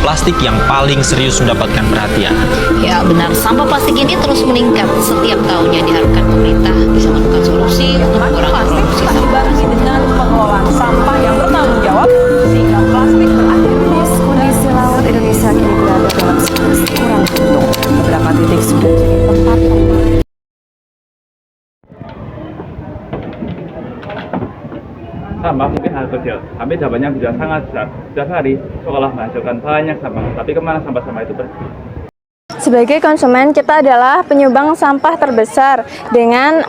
plastik yang paling serius mendapatkan perhatian. Ya benar, sampah plastik ini terus meningkat setiap tahunnya. Diharapkan pemerintah bisa menemukan solusi untuk mengurangi produksi sampah. Dibarengi dengan pengelolaan sampah yang bertanggung jawab sehingga plastik berakhir menulis. Kondisi laut Indonesia kini berada dalam situasi kurang beruntung. Beberapa titik sudah jadi tempat Sampah mungkin hal kecil, tapi dampaknya bisa sangat besar. Setiap hari, sekolah menghasilkan banyak sampah, tapi kemana sampah-sampah itu pergi? Sebagai konsumen, kita adalah penyumbang sampah terbesar dengan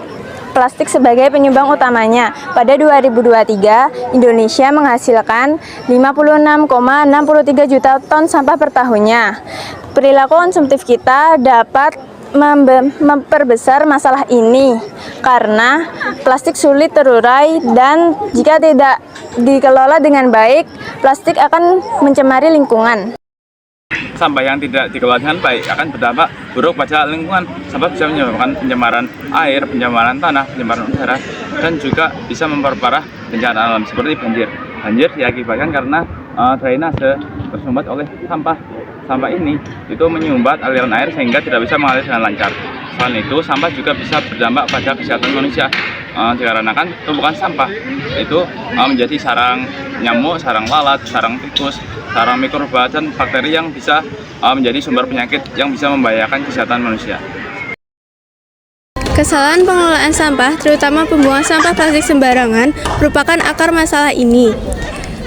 plastik sebagai penyumbang utamanya. Pada 2023, Indonesia menghasilkan 56,63 juta ton sampah per tahunnya. Perilaku konsumtif kita dapat memperbesar masalah ini karena plastik sulit terurai dan jika tidak dikelola dengan baik, plastik akan mencemari lingkungan. Sampah yang tidak dikelola dengan baik akan berdampak buruk pada lingkungan. Sampah bisa menyebabkan pencemaran air, pencemaran tanah, pencemaran udara, dan juga bisa memperparah bencana alam seperti banjir. Banjir diakibatkan karena drainase tersumbat oleh sampah. Sampah ini itu menyumbat aliran air sehingga tidak bisa mengalir dengan lancar. Selain itu, sampah juga bisa berdampak pada kesehatan manusia dikarenakan tumpukan sampah itu menjadi sarang nyamuk, sarang lalat, sarang tikus, sarang mikroba dan bakteri yang bisa menjadi sumber penyakit yang bisa membahayakan kesehatan manusia. Kesalahan pengelolaan sampah, terutama pembuangan sampah plastik sembarangan, merupakan akar masalah ini.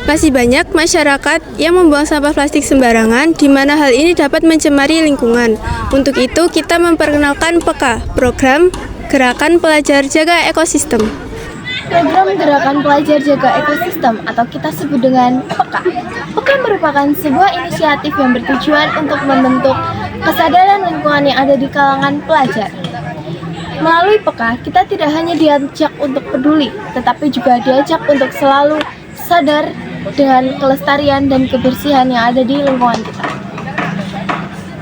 Masih banyak masyarakat yang membuang sampah plastik sembarangan, di mana hal ini dapat mencemari lingkungan. Untuk itu, kita memperkenalkan PEKA, Program Gerakan Pelajar Jaga Ekosistem. Program Gerakan Pelajar Jaga Ekosistem atau kita sebut dengan PEKA. PEKA merupakan sebuah inisiatif yang bertujuan untuk membentuk kesadaran lingkungan yang ada di kalangan pelajar. Melalui PEKA, kita tidak hanya diajak untuk peduli, tetapi juga diajak untuk selalu sadar dengan kelestarian dan kebersihan yang ada di lingkungan kita.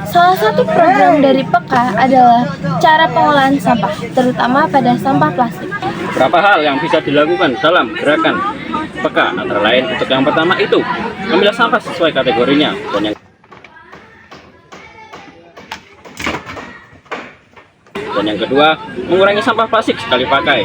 Salah satu program dari PEKA adalah cara pengolahan sampah, terutama pada sampah plastik. Beberapa hal yang bisa dilakukan dalam gerakan PEKA antara lain untuk yang pertama itu memilah sampah sesuai kategorinya dan yang kedua mengurangi sampah plastik sekali pakai.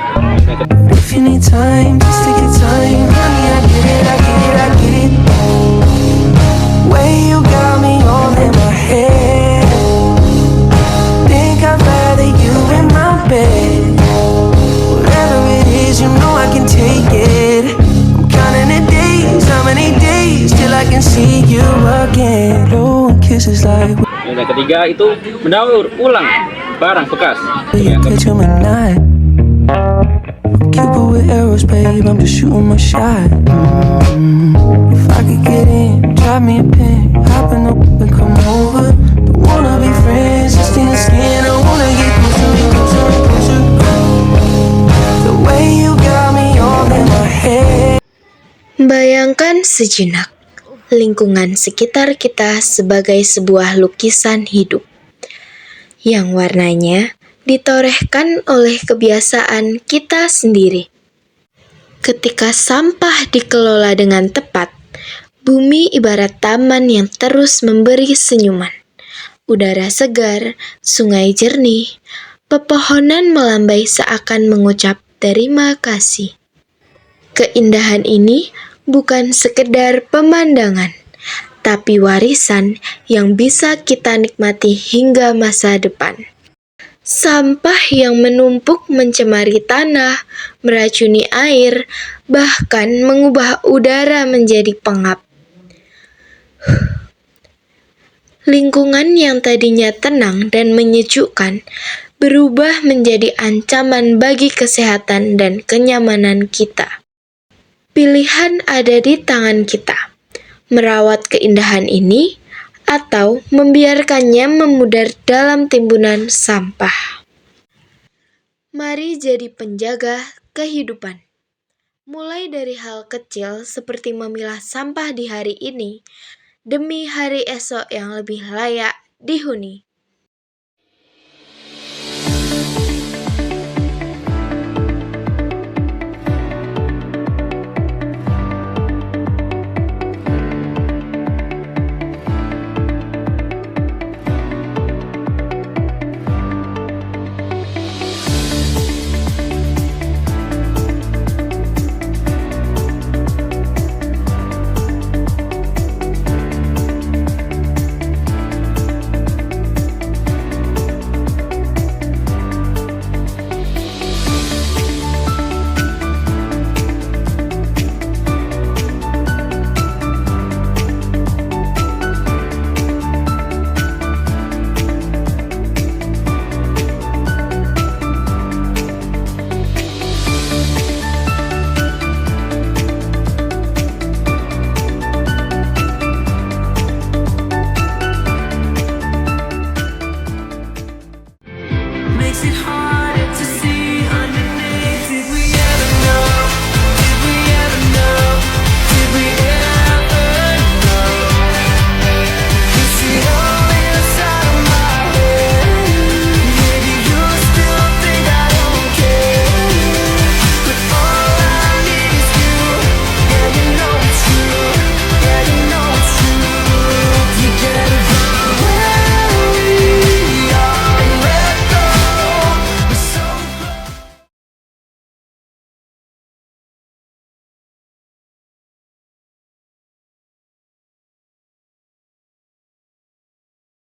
Yang ketiga itu mendaur ulang barang bekas. Cupid with arrows, babe, I'm just shooting my shot. If I could get in, drop me a pin, hop in the and come over. Don't wanna be friends, just in the skin. I wanna get closer, closer. The way you got me all in my head. Bayangkan sejenak lingkungan sekitar kita sebagai sebuah lukisan hidup yang warnanya ditorehkan oleh kebiasaan kita sendiri. Ketika sampah dikelola dengan tepat, bumi ibarat taman yang terus memberi senyuman. Udara segar, sungai jernih, pepohonan melambai seakan mengucap terima kasih. Keindahan ini bukan sekedar pemandangan, tapi warisan yang bisa kita nikmati hingga masa depan. Sampah yang menumpuk mencemari tanah, meracuni air, bahkan mengubah udara menjadi pengap. Lingkungan yang tadinya tenang dan menyejukkan berubah menjadi ancaman bagi kesehatan dan kenyamanan kita. Pilihan ada di tangan kita, merawat keindahan ini atau membiarkannya memudar dalam timbunan sampah. Mari jadi penjaga kehidupan. Mulai dari hal kecil seperti memilah sampah di hari ini, demi hari esok yang lebih layak dihuni.